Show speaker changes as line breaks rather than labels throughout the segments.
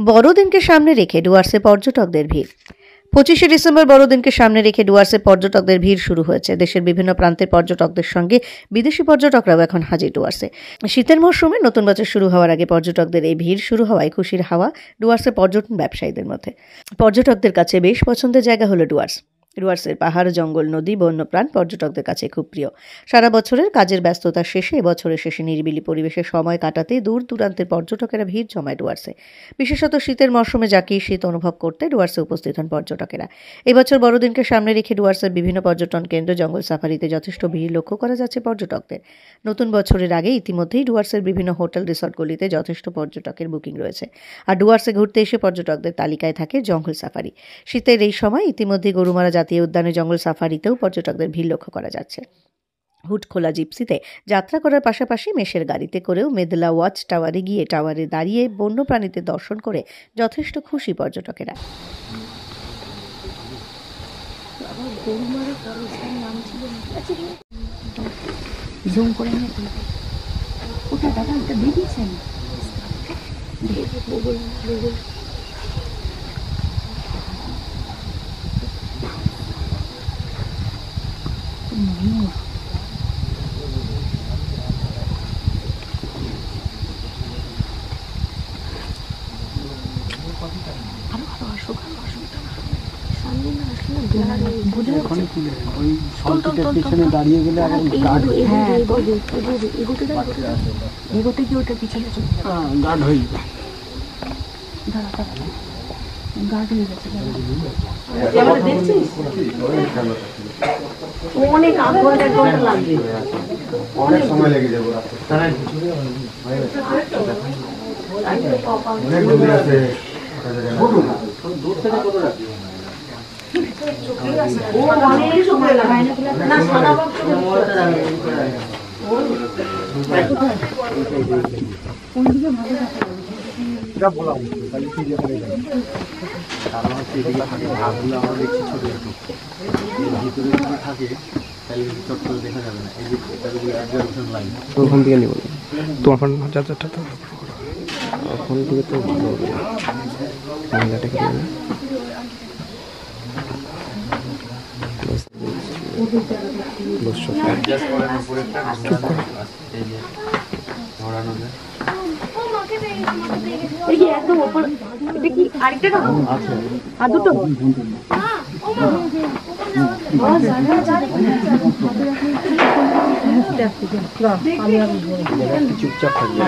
বড়দিনকে সামনে রেখে ডুয়ার্সে পর্যটকদের ভিড়। 25শে ডিসেম্বর বড়দিনকে সামনে রেখে ডুয়ার্সে পর্যটকদের ভিড় শুরু হয়েছে। দেশের বিভিন্ন প্রান্তের পর্যটকদের সঙ্গে বিদেশি পর্যটকরাও এখন হাজির ডুয়ার্সে। শীতের মরশুমে নতুন বছর শুরু হওয়ার আগে পর্যটকদের এই ভিড় শুরু হওয়ায় খুশির হাওয়া ডুয়ার্সের পর্যটন ব্যবসায়ীদের মধ্যে। পর্যটকদের কাছে বেশ পছন্দের জায়গা হলো ডুয়ার্স। ডুয়ার্সের পাহাড়, জঙ্গল, নদী, বন্যপ্রাণ পর্যটকদের কাছে খুব প্রিয়। সারা বছরের কাজের ব্যস্ততার শেষে এবছরের শেষে নিরিবিলি পরিবেশে সময় কাটাতে দূর দূরান্তের পর্যটকেরা ভিড় জমায় ডুয়ার্সে। বিশেষত শীতের মরশুমে জাঁকিয়ে শীত অনুভব করতে ডুয়ার্সে উপস্থিত হন পর্যটকেরা। এবছর বড়দিনকে সামনে রেখে ডুয়ার্সের বিভিন্ন পর্যটন কেন্দ্র, জঙ্গল সাফারিতে যথেষ্ট ভিড় লক্ষ্য করা যাচ্ছে পর্যটকদের। নতুন বছরের আগে ইতিমধ্যেই ডুয়ার্সের বিভিন্ন হোটেল, রিসর্টগুলিতে যথেষ্ট পর্যটকের বুকিং রয়েছে। আর ডুয়ার্সে ঘুরতে এসে পর্যটকদের তালিকায় থাকে জঙ্গল সাফারি। শীতের এই সময় ইতিমধ্যেই গরুমারা জাতীয় উদ্যানে জঙ্গল সাফারিতেও পর্যটকদের ভিড় লক্ষ্য করা যাচ্ছে। হুটখোলা জিপসিতে যাত্রা করার পাশাপাশি মেষের গাড়িতে করেও মেদলা ওয়াচ টাওয়ারে গিয়ে টাওয়ারে দাঁড়িয়ে বন্যপ্রাণীদের দর্শন করে যথেষ্ট খুশি পর্যটকেরা।
দাঁড়িয়ে গেলে গার্ড হয়ে
অনেক অনেক সময় লেগে যাবে।
ওখান থেকে নিব তোমার ফোন চার্জারটা তো ওখান থেকে তো ভালো হবে মহিলাটাকে চুপচাপ থাকবে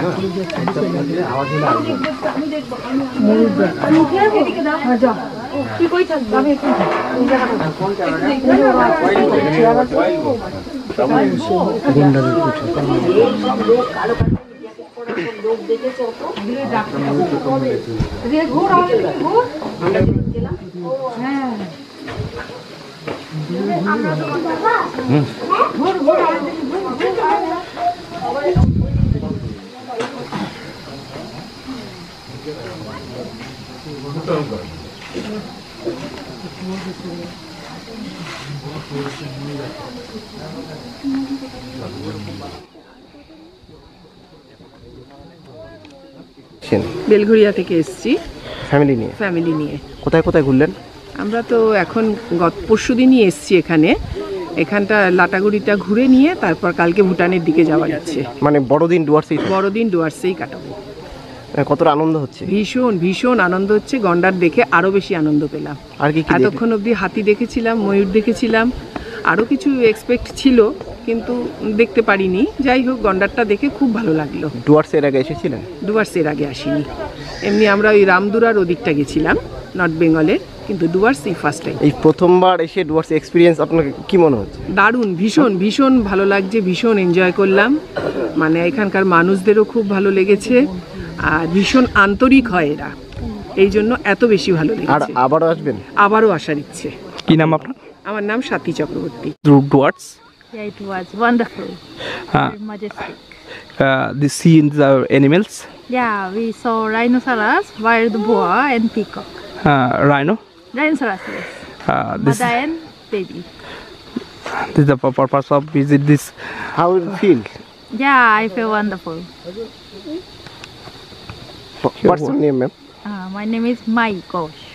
বেলঘরিয়া থেকে এসেছি
ফ্যামিলি নিয়ে। কোথায় কোথায় ঘুরলেন?
আমরা তো এখন পরশুদিনই এসেছি এখানটা লাটাগুড়িটা ঘুরে নিয়ে তারপর কালকে ভুটানের দিকে যাওয়া যাচ্ছে।
মানে বড়দিন
ডুয়ার্সেই কাটাবো।
কতটা আনন্দ হচ্ছে?
ভীষণ ভীষণ আনন্দ হচ্ছে। গন্ডার দেখে আরো বেশি আনন্দ পেলাম।
আর কি
এতক্ষণ অবধি হাতি দেখেছিলাম, ময়ূর দেখেছিলাম, আরো কিছু এক্সপেক্ট ছিল কিন্তু দেখতে পারিনি। যাই হোক, গন্ডারটা দেখে খুব ভালো লাগলো।
ডুয়ার্সের আগে এসেছিলেন?
ডুয়ার্সের আগে আসিনি, এমনি আমরা ওই রামদুরার ওদিকটা গেছিলাম নর্থ বেঙ্গলের, কিন্তু ডুয়ার্স এই ফার্স্ট টাইম।
এই প্রথমবার এসে ডুয়ার্স এক্সপিরিয়েন্স আপনার কি মনে হচ্ছে?
দারুণ, ভীষণ ভীষণ ভালো লাগছে, ভীষণ এনজয় করলাম। মানে এখানকার মানুষদেরও খুব ভালো লেগেছে আর ভীষণ আন্তরিক হয় এরা, এই জন্য এত বেশি ভালো লেগেছে।
আর আবারও আসবেন?
আবারও আসার ইচ্ছে।
কি নাম আপনার?
আমার নাম সাথী Chakraborty.
Dooars?
Yeah, it was wonderful. Very majestic.
The see the animals?
Yeah, we saw rhinoceros, wild boar, and peacock.
Rhino?
Rhinoceros, yes.
This
Mother and baby.
is the purpose of visit this. How it feel?
Yeah, I feel wonderful.
What's your name, ma'am?
My name is Mai Ghosh.